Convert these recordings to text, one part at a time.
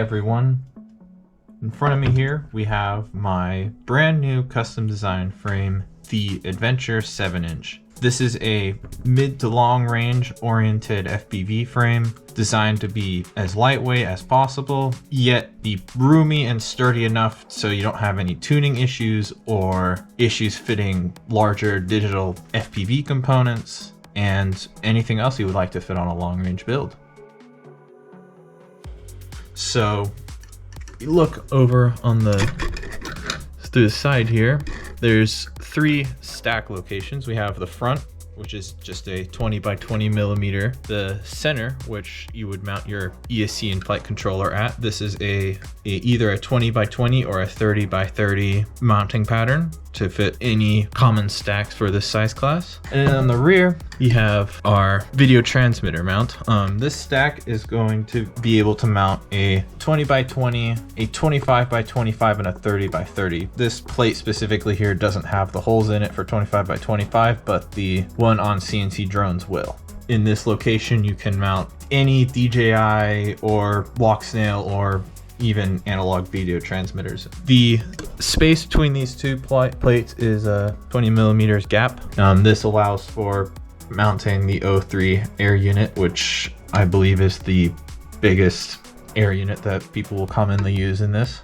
everyone. In front of me here we have my brand new custom design frame, the Avenger 7-inch. This is a mid to long range oriented FPV frame designed to be as lightweight as possible, yet be roomy and sturdy enough so you don't have any tuning issues or issues fitting larger digital FPV components and anything else you would like to fit on a long range build. So you look over on through the side here, there's 3 stack locations. We have the front, which is just a 20 by 20 millimeter. The center, which you would mount your ESC and flight controller at. This is either a 20 by 20 or a 30 by 30 mounting pattern to fit any common stacks for this size class. And then on the rear, you have our video transmitter mount. This stack is going to be able to mount a 20 by 20, a 25 by 25, and a 30 by 30. This plate specifically here doesn't have the holes in it for 25 by 25, but the one on CNCDrones will. In this location, you can mount any DJI or Walksnail or even analog video transmitters. The space between these two plates is a 20 millimeters gap. This allows for mounting the O3 air unit, which I believe is the biggest air unit that people will commonly use in this.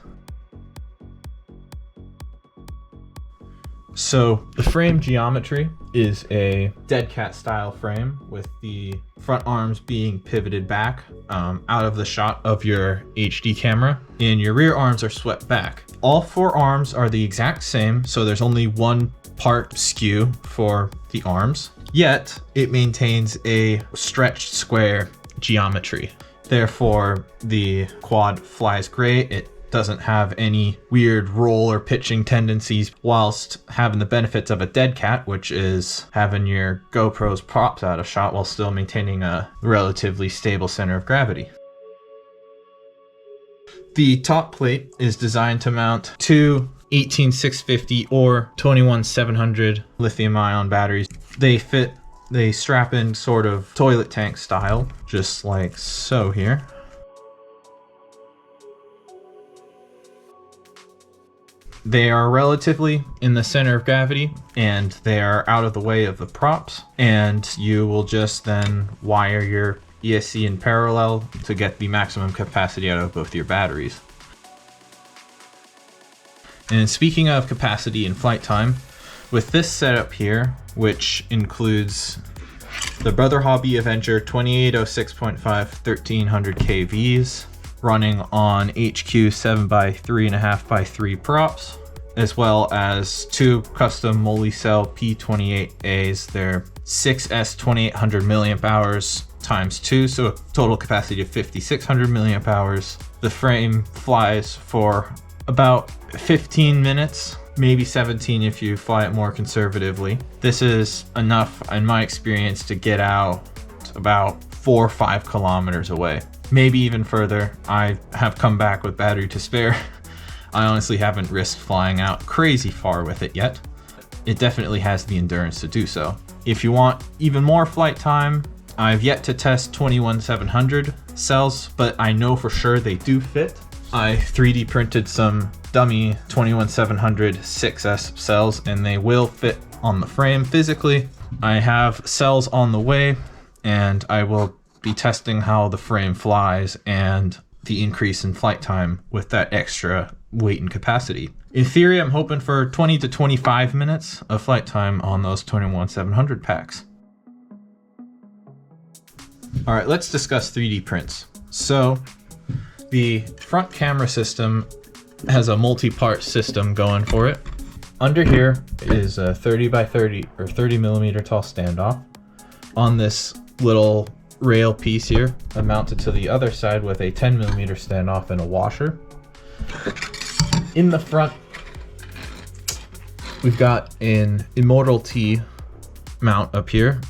So the frame geometry is a dead cat style frame with the front arms being pivoted back out of the shot of your HD camera, and your rear arms are swept back. All 4 arms are the exact same, so there's only 1 part skew for the arms, yet it maintains a stretched square geometry. Therefore, the quad flies great. It doesn't have any weird roll or pitching tendencies, whilst having the benefits of a dead cat, which is having your GoPro's props out of shot while still maintaining a relatively stable center of gravity. The top plate is designed to mount 2 18650 or 21700 lithium-ion batteries. They strap in sort of toilet tank style, just like so here. They are relatively in the center of gravity and they are out of the way of the props, and you will just then wire your ESC in parallel to get the maximum capacity out of both your batteries. And speaking of capacity and flight time, with this setup here, which includes the Brotherhobby Avenger 2806.5 1300 kVs, running on HQ 7x3.5x3 props, as well as 2 custom Molicel P28As. They're 6S 2800 milliamp hours times 2, so a total capacity of 5600 milliamp hours. The frame flies for about 15 minutes, maybe 17 if you fly it more conservatively. This is enough, in my experience, to get out about 4 or 5 kilometers away. Maybe even further. I have come back with battery to spare. I honestly haven't risked flying out crazy far with it yet. It definitely has the endurance to do so. If you want even more flight time, I've yet to test 21700 cells, but I know for sure they do fit. I 3D printed some dummy 21700 6S cells and they will fit on the frame physically. I have cells on the way and I will be testing how the frame flies and the increase in flight time with that extra weight and capacity. In theory, I'm hoping for 20 to 25 minutes of flight time on those 21700 packs. All right, let's discuss 3D prints. So the front camera system has a multi-part system going for it. Under here is a 30 by 30 or 30 millimeter tall standoff. On this little rail piece here, I'm mounted to the other side with a 10 millimeter standoff and a washer. In the front, we've got an Immortal T mount up here.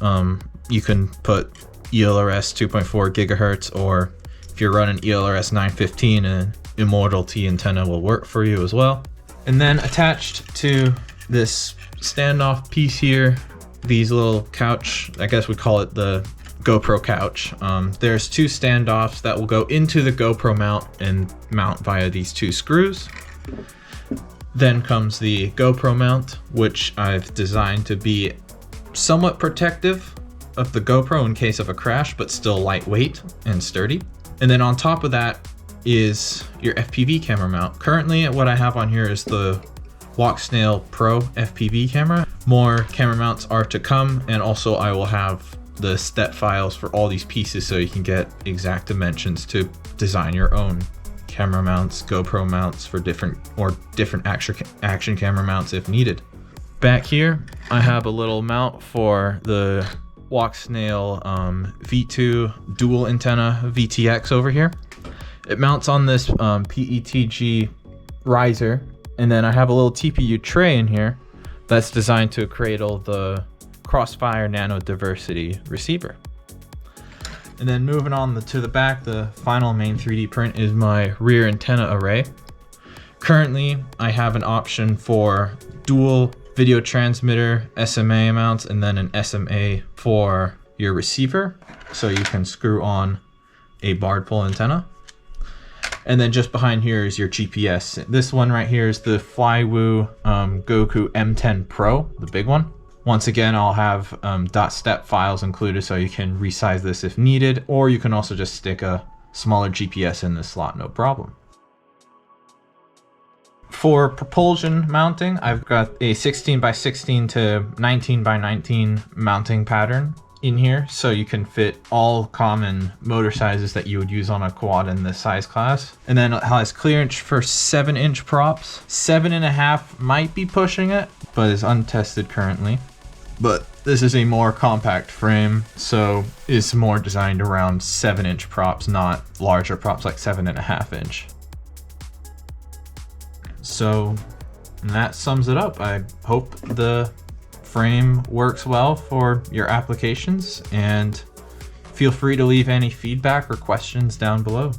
You can put ELRS 2.4 gigahertz, or if you're running ELRS 915, an Immortal T antenna will work for you as well. And then attached to this standoff piece here, these little couch, I guess we call it the GoPro couch. There's 2 standoffs that will go into the GoPro mount and mount via these 2 screws. Then comes the GoPro mount, which I've designed to be somewhat protective of the GoPro in case of a crash, but still lightweight and sturdy. And then on top of that is your FPV camera mount. Currently what I have on here is the Walksnail Pro FPV camera. More camera mounts are to come, and also I will have the step files for all these pieces so you can get exact dimensions to design your own camera mounts, GoPro mounts for different action camera mounts if needed. Back here I have a little mount for the Walksnail V2 dual antenna VTX over here. It mounts on this PETG riser, and then I have a little TPU tray in here that's designed to cradle the Crossfire nano diversity receiver. And then moving on to the back, the final main 3D print is my rear antenna array. Currently I have an option for dual video transmitter SMA mounts and then an SMA for your receiver, so you can screw on a Bardpole antenna. And then just behind here is your GPS. This one right here is the Flywoo Goku M10 Pro, the big one. Once again, I'll have .step files included so you can resize this if needed, or you can also just stick a smaller GPS in this slot, no problem. For propulsion mounting, I've got a 16x16 to 19x19 mounting pattern in here, so you can fit all common motor sizes that you would use on a quad in this size class. And then it has clearance for 7-inch props. 7.5 might be pushing it, but is untested currently. But this is a more compact frame, so it's more designed around 7-inch props, not larger props like 7.5-inch. So that sums it up. I hope the frame works well for your applications, and feel free to leave any feedback or questions down below.